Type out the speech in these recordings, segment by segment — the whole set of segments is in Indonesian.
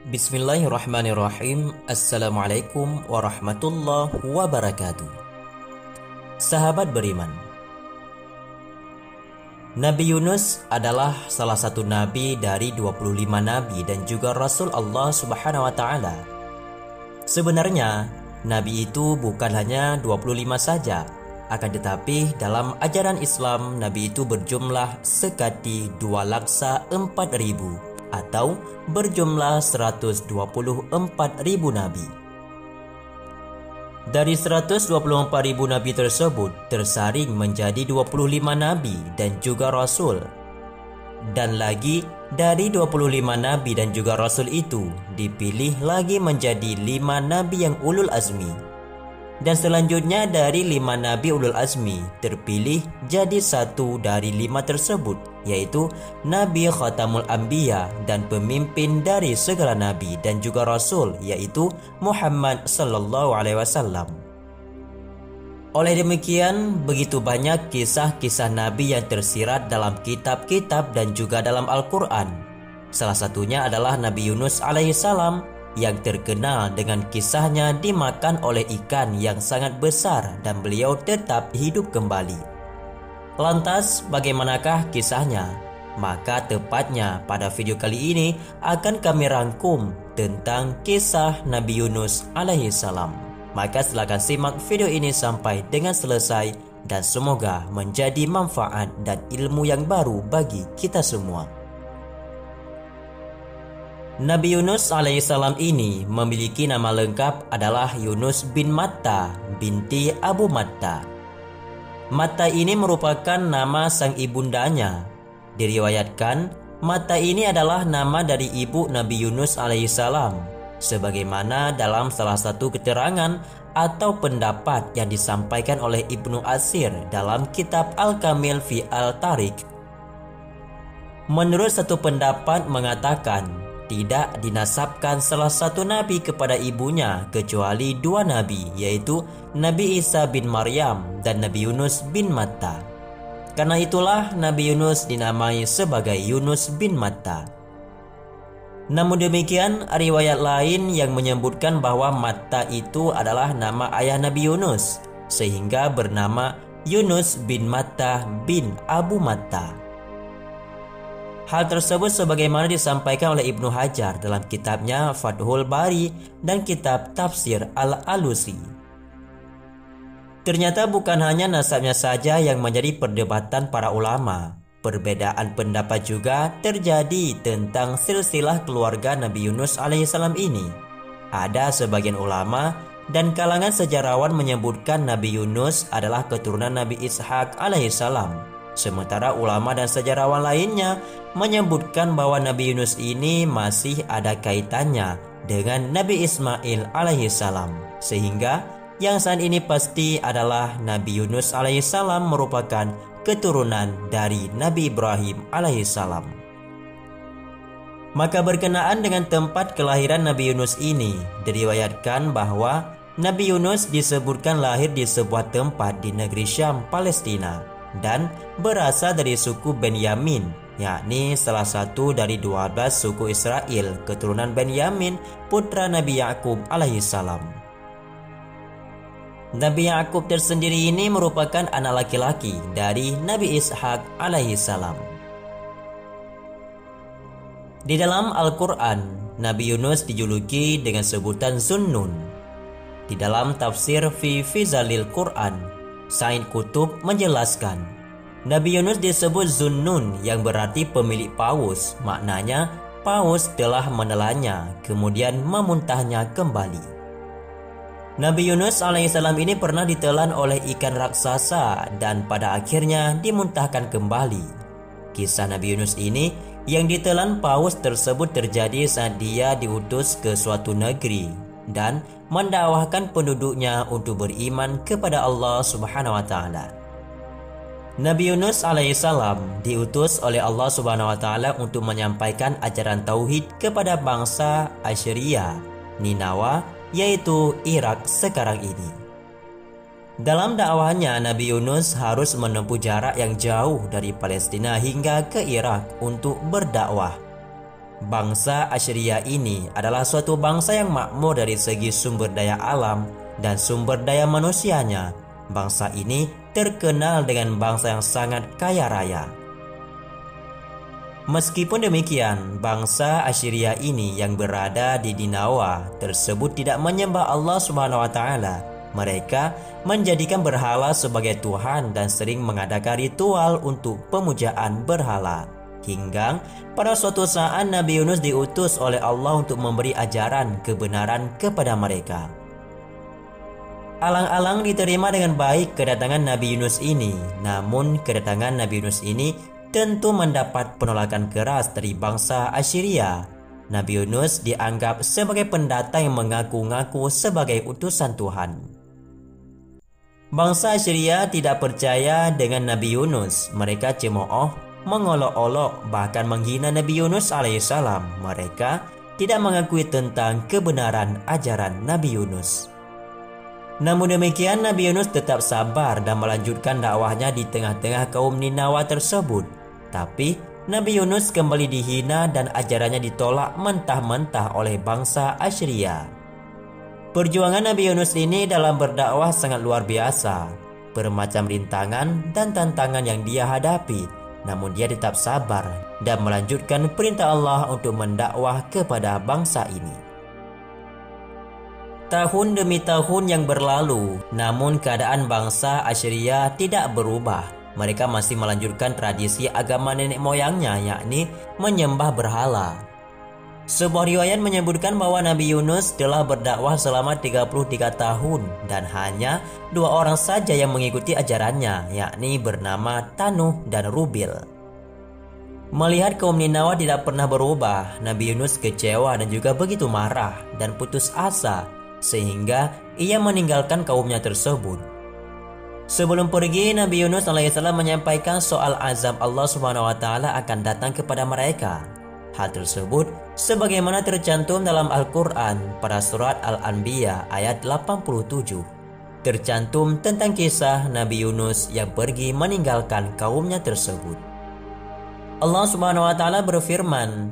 Bismillahirrahmanirrahim. Assalamualaikum warahmatullahi wabarakatuh. Sahabat beriman, Nabi Yunus adalah salah satu nabi dari 25 nabi dan juga Rasul Allah Subhanahu wa taala. Sebenarnya, nabi itu bukan hanya 25 saja, akan tetapi dalam ajaran Islam nabi itu berjumlah sekati 2.04.000 atau berjumlah 124.000 nabi. Dari 124.000 nabi tersebut tersaring menjadi 25 nabi dan juga rasul. Dan lagi dari 25 nabi dan juga rasul itu dipilih lagi menjadi 5 nabi yang ulul azmi. Dan selanjutnya dari 5 nabi ulul azmi terpilih jadi satu dari 5 tersebut, yaitu Nabi Khatamul Anbiya dan pemimpin dari segala nabi dan juga rasul, yaitu Muhammad sallallahu alaihi wasallam. Oleh demikian, begitu banyak kisah-kisah nabi yang tersirat dalam kitab-kitab dan juga dalam Al-Quran. Salah satunya adalah Nabi Yunus alaihissalam yang terkenal dengan kisahnya dimakan oleh ikan yang sangat besar dan beliau tetap hidup kembali. Lantas, bagaimanakah kisahnya? Maka tepatnya pada video kali ini akan kami rangkum tentang kisah Nabi Yunus alaihissalam. Maka silakan simak video ini sampai dengan selesai dan semoga menjadi manfaat dan ilmu yang baru bagi kita semua. Nabi Yunus alaihissalam ini memiliki nama lengkap adalah Yunus bin Matta binti Abu Matta. Matta ini merupakan nama sang ibundanya. Diriwayatkan Matta ini adalah nama dari ibu Nabi Yunus alaihissalam, sebagaimana dalam salah satu keterangan atau pendapat yang disampaikan oleh Ibnu Asir dalam kitab Al-Kamil fi Al-Tariq. Menurut satu pendapat mengatakan tidak dinasabkan salah satu nabi kepada ibunya kecuali 2 nabi, yaitu Nabi Isa bin Maryam dan Nabi Yunus bin Matta. Karena itulah Nabi Yunus dinamai sebagai Yunus bin Matta. Namun demikian, riwayat lain yang menyebutkan bahwa Matta itu adalah nama ayah Nabi Yunus, sehingga bernama Yunus bin Matta bin Abu Matta. Hal tersebut sebagaimana disampaikan oleh Ibnu Hajar dalam kitabnya Fathul Bari dan kitab Tafsir Al-Alusi. Ternyata bukan hanya nasabnya saja yang menjadi perdebatan para ulama. Perbedaan pendapat juga terjadi tentang silsilah keluarga Nabi Yunus alaihissalam ini. Ada sebagian ulama dan kalangan sejarawan menyebutkan Nabi Yunus adalah keturunan Nabi Ishak alaihissalam. Sementara ulama dan sejarawan lainnya menyebutkan bahwa Nabi Yunus ini masih ada kaitannya dengan Nabi Ismail alaihissalam, sehingga yang saat ini pasti adalah Nabi Yunus alaihissalam merupakan keturunan dari Nabi Ibrahim alaihissalam. Maka berkenaan dengan tempat kelahiran Nabi Yunus ini, diriwayatkan bahwa Nabi Yunus disebutkan lahir di sebuah tempat di negeri Syam, Palestina, dan berasal dari suku Benyamin, yakni salah satu dari 12 suku Israel, keturunan Benyamin, putra Nabi Yakub alaihissalam. Nabi Yakub tersendiri ini merupakan anak laki-laki dari Nabi Ishak alaihissalam. Di dalam Al-Quran, Nabi Yunus dijuluki dengan sebutan Zunnun. Di dalam tafsir fi Fizalil Quran, Said Qutb menjelaskan, Nabi Yunus disebut Zunnun yang berarti pemilik paus. Maknanya paus telah menelannya kemudian memuntahnya kembali. Nabi Yunus alaihissalam ini pernah ditelan oleh ikan raksasa dan pada akhirnya dimuntahkan kembali. Kisah Nabi Yunus ini yang ditelan paus tersebut terjadi saat dia diutus ke suatu negeri dan mendakwahkan penduduknya untuk beriman kepada Allah Subhanahu wa taala. Nabi Yunus alaihissalam diutus oleh Allah Subhanahu wa taala untuk menyampaikan ajaran tauhid kepada bangsa Assyria, Ninawa, yaitu Irak sekarang ini. Dalam dakwahnya, Nabi Yunus harus menempuh jarak yang jauh dari Palestina hingga ke Irak untuk berdakwah. Bangsa Assyria ini adalah suatu bangsa yang makmur dari segi sumber daya alam dan sumber daya manusianya. Bangsa ini terkenal dengan bangsa yang sangat kaya raya. Meskipun demikian, bangsa Assyria ini yang berada di Ninawa tersebut tidak menyembah Allah Subhanahu wa taala. Mereka menjadikan berhala sebagai Tuhan dan sering mengadakan ritual untuk pemujaan berhala. Hingga pada suatu saat Nabi Yunus diutus oleh Allah untuk memberi ajaran kebenaran kepada mereka. Alang-alang diterima dengan baik kedatangan Nabi Yunus ini. Namun kedatangan Nabi Yunus ini tentu mendapat penolakan keras dari bangsa Assyria. Nabi Yunus dianggap sebagai pendatang yang mengaku-ngaku sebagai utusan Tuhan. Bangsa Assyria tidak percaya dengan Nabi Yunus. Mereka cemooh, mengolok-olok, bahkan menghina Nabi Yunus alaihissalam. Mereka tidak mengakui tentang kebenaran ajaran Nabi Yunus. Namun demikian, Nabi Yunus tetap sabar dan melanjutkan dakwahnya di tengah-tengah kaum Ninawa tersebut. Tapi Nabi Yunus kembali dihina dan ajarannya ditolak mentah-mentah oleh bangsa Assyria. Perjuangan Nabi Yunus ini dalam berdakwah sangat luar biasa. Bermacam rintangan dan tantangan yang dia hadapi. Namun dia tetap sabar dan melanjutkan perintah Allah untuk mendakwah kepada bangsa ini. Tahun demi tahun yang berlalu, namun keadaan bangsa Assyria tidak berubah. Mereka masih melanjutkan tradisi agama nenek moyangnya, yakni menyembah berhala. Sebuah riwayat menyebutkan bahwa Nabi Yunus telah berdakwah selama 33 tahun dan hanya 2 orang saja yang mengikuti ajarannya, yakni bernama Tanuh dan Rubil. Melihat kaum Ninawa tidak pernah berubah, Nabi Yunus kecewa dan juga begitu marah dan putus asa sehingga ia meninggalkan kaumnya tersebut. Sebelum pergi, Nabi Yunus alaihissalam menyampaikan soal azab Allah Subhanahu wa taala akan datang kepada mereka. Hal tersebut sebagaimana tercantum dalam Al-Quran pada surat Al-Anbiya ayat 87. Tercantum tentang kisah Nabi Yunus yang pergi meninggalkan kaumnya tersebut. Allah Subhanahu wa taala berfirman,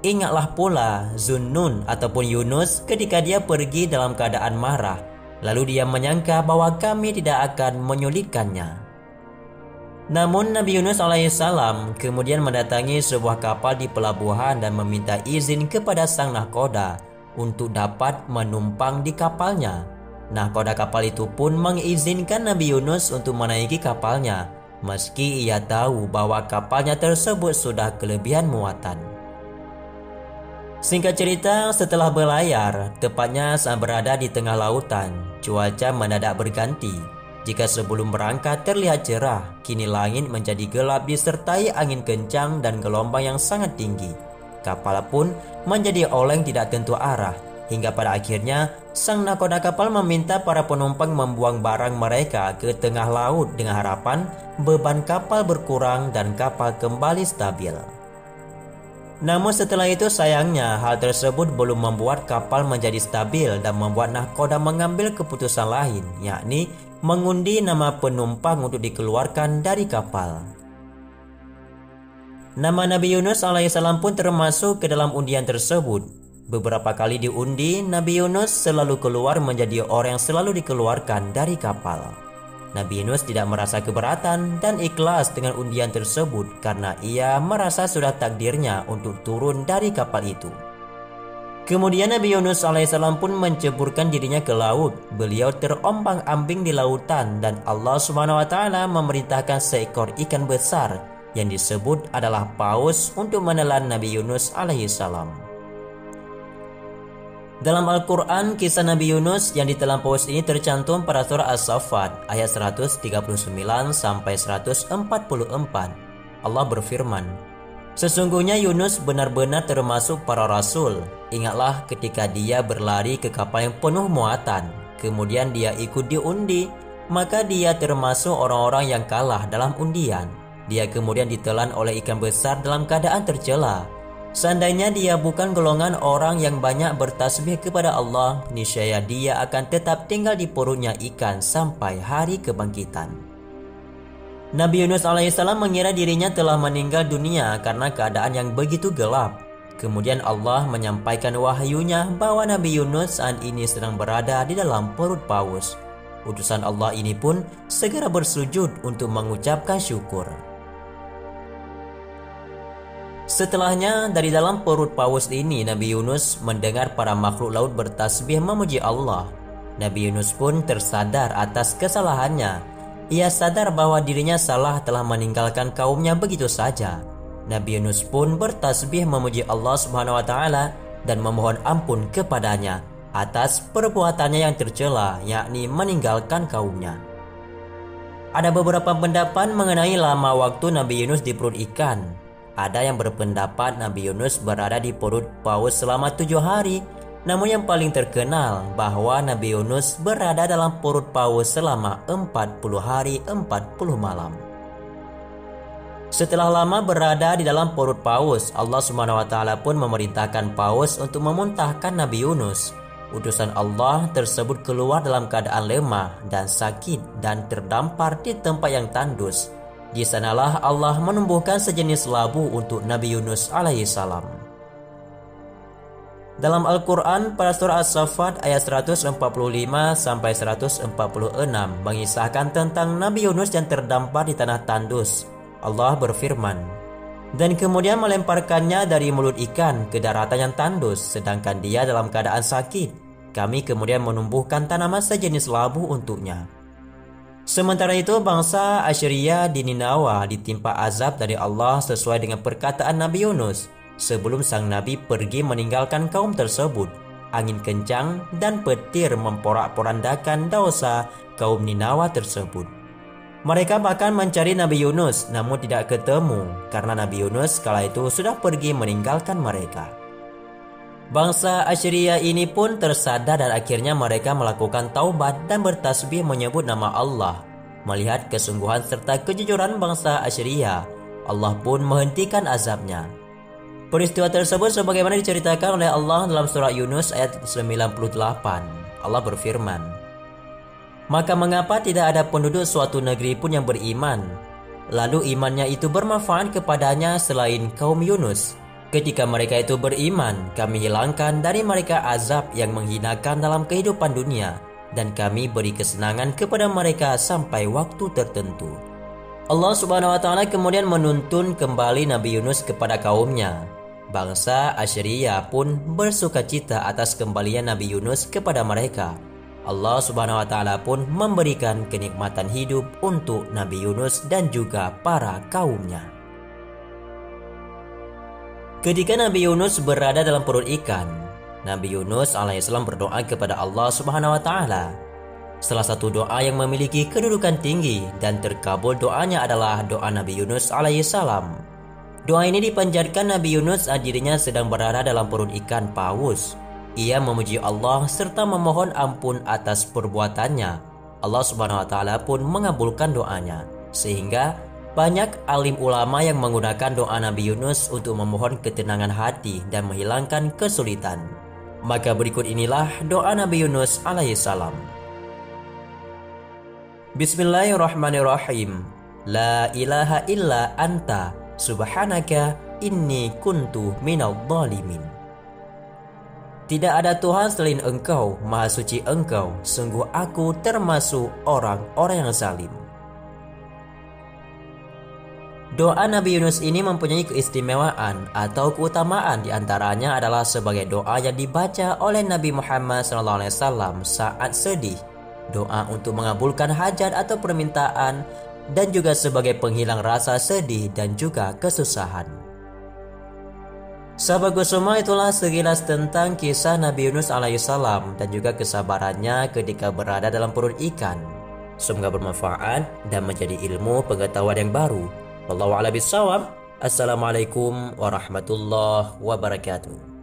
"Ingatlah pula Zunnun ataupun Yunus ketika dia pergi dalam keadaan marah, lalu dia menyangka bahwa kami tidak akan menyulitkannya." Namun Nabi Yunus alaihissalam kemudian mendatangi sebuah kapal di pelabuhan dan meminta izin kepada sang nahkoda untuk dapat menumpang di kapalnya. Nahkoda kapal itu pun mengizinkan Nabi Yunus untuk menaiki kapalnya, meski ia tahu bahwa kapalnya tersebut sudah kelebihan muatan. Singkat cerita, setelah berlayar, tepatnya saat berada di tengah lautan, cuaca mendadak berganti. Jika sebelum berangkat terlihat cerah, kini langit menjadi gelap disertai angin kencang dan gelombang yang sangat tinggi. Kapal pun menjadi oleng tidak tentu arah, hingga pada akhirnya sang nahkoda kapal meminta para penumpang membuang barang mereka ke tengah laut dengan harapan beban kapal berkurang dan kapal kembali stabil. Namun setelah itu sayangnya hal tersebut belum membuat kapal menjadi stabil dan membuat nahkoda mengambil keputusan lain, yakni mengundi nama penumpang untuk dikeluarkan dari kapal. Nama Nabi Yunus alaihissalam pun termasuk ke dalam undian tersebut. Beberapa kali diundi, Nabi Yunus selalu keluar menjadi orang yang selalu dikeluarkan dari kapal. Nabi Yunus tidak merasa keberatan dan ikhlas dengan undian tersebut karena ia merasa sudah takdirnya untuk turun dari kapal itu. Kemudian Nabi Yunus alaihissalam pun menceburkan dirinya ke laut. Beliau terombang-ambing di lautan dan Allah Subhanahu wa taala memerintahkan seekor ikan besar yang disebut adalah paus untuk menelan Nabi Yunus alaihissalam. Dalam Al-Quran, kisah Nabi Yunus yang ditelan paus ini tercantum pada surah As-Saffat ayat 139 sampai 144. Allah berfirman, "Sesungguhnya Yunus benar-benar termasuk para rasul. Ingatlah ketika dia berlari ke kapal yang penuh muatan, kemudian dia ikut diundi, maka dia termasuk orang-orang yang kalah dalam undian. Dia kemudian ditelan oleh ikan besar dalam keadaan tercela. Seandainya dia bukan golongan orang yang banyak bertasbih kepada Allah, niscaya dia akan tetap tinggal di perutnya ikan sampai hari kebangkitan." Nabi Yunus alaihissalam mengira dirinya telah meninggal dunia karena keadaan yang begitu gelap. Kemudian Allah menyampaikan wahyunya bahwa Nabi Yunus saat ini sedang berada di dalam perut paus. Utusan Allah ini pun segera bersujud untuk mengucapkan syukur. Setelahnya, dari dalam perut paus ini Nabi Yunus mendengar para makhluk laut bertasbih memuji Allah. Nabi Yunus pun tersadar atas kesalahannya. Ia sadar bahwa dirinya salah telah meninggalkan kaumnya begitu saja. Nabi Yunus pun bertasbih memuji Allah Subhanahu wa taala dan memohon ampun kepadanya atas perbuatannya yang tercela, yakni meninggalkan kaumnya. Ada beberapa pendapat mengenai lama waktu Nabi Yunus di perut ikan. Ada yang berpendapat Nabi Yunus berada di perut paus selama 7 hari. Namun yang paling terkenal bahwa Nabi Yunus berada dalam perut paus selama 40 hari 40 malam. Setelah lama berada di dalam perut paus, Allah Subhanahu wa taala pun memerintahkan paus untuk memuntahkan Nabi Yunus. Utusan Allah tersebut keluar dalam keadaan lemah dan sakit dan terdampar di tempat yang tandus. Di sanalah Allah menumbuhkan sejenis labu untuk Nabi Yunus alaihissalam. Dalam Al-Quran pada surah As-Saffat ayat 145 sampai 146 mengisahkan tentang Nabi Yunus yang terdampar di tanah tandus. Allah berfirman, "Dan kemudian melemparkannya dari mulut ikan ke daratan yang tandus, sedangkan dia dalam keadaan sakit. Kami kemudian menumbuhkan tanaman sejenis labu untuknya." Sementara itu bangsa Asyria di Ninawa ditimpa azab dari Allah sesuai dengan perkataan Nabi Yunus. Sebelum sang Nabi pergi meninggalkan kaum tersebut, angin kencang dan petir memporak-porandakan dosa kaum Ninawa tersebut. Mereka bahkan mencari Nabi Yunus namun tidak ketemu karena Nabi Yunus kala itu sudah pergi meninggalkan mereka. Bangsa Asyria ini pun tersadar dan akhirnya mereka melakukan taubat dan bertasbih menyebut nama Allah. Melihat kesungguhan serta kejujuran bangsa Asyria, Allah pun menghentikan azabnya. Peristiwa tersebut sebagaimana diceritakan oleh Allah dalam surah Yunus ayat 98. Allah berfirman, "Maka mengapa tidak ada penduduk suatu negeri pun yang beriman, lalu imannya itu bermanfaat kepadanya selain kaum Yunus? Ketika mereka itu beriman, kami hilangkan dari mereka azab yang menghinakan dalam kehidupan dunia, dan kami beri kesenangan kepada mereka sampai waktu tertentu." Allah Subhanahu wa taala kemudian menuntun kembali Nabi Yunus kepada kaumnya. Bangsa Asyria pun bersukacita atas kembalian Nabi Yunus kepada mereka. Allah Subhanahu wa taala pun memberikan kenikmatan hidup untuk Nabi Yunus dan juga para kaumnya. Ketika Nabi Yunus berada dalam perut ikan, Nabi Yunus alaihissalam berdoa kepada Allah Subhanahu wa taala. Salah satu doa yang memiliki kedudukan tinggi dan terkabul doanya adalah doa Nabi Yunus alaihissalam. Doa ini dipanjatkan Nabi Yunus saat dirinya sedang berada dalam perut ikan paus. Ia memuji Allah serta memohon ampun atas perbuatannya. Allah Subhanahu wa taala pun mengabulkan doanya, sehingga banyak alim ulama yang menggunakan doa Nabi Yunus untuk memohon ketenangan hati dan menghilangkan kesulitan. Maka berikut inilah doa Nabi Yunus alaihissalam. Bismillahirrahmanirrahim. La ilaha illa anta subhanaka inni kuntu minadh dhalimin. Tidak ada Tuhan selain Engkau, Maha Suci Engkau, sungguh aku termasuk orang-orang yang zalim. Doa Nabi Yunus ini mempunyai keistimewaan atau keutamaan, diantaranya adalah sebagai doa yang dibaca oleh Nabi Muhammad SAW saat sedih, doa untuk mengabulkan hajat atau permintaan, dan juga sebagai penghilang rasa sedih dan juga kesusahan. Sahabat semua, itulah sekilas tentang kisah Nabi Yunus alaihissalam dan juga kesabarannya ketika berada dalam perut ikan. Semoga bermanfaat dan menjadi ilmu pengetahuan yang baru. Wallahu a'lam bishawab. Assalamualaikum warahmatullahi wabarakatuh.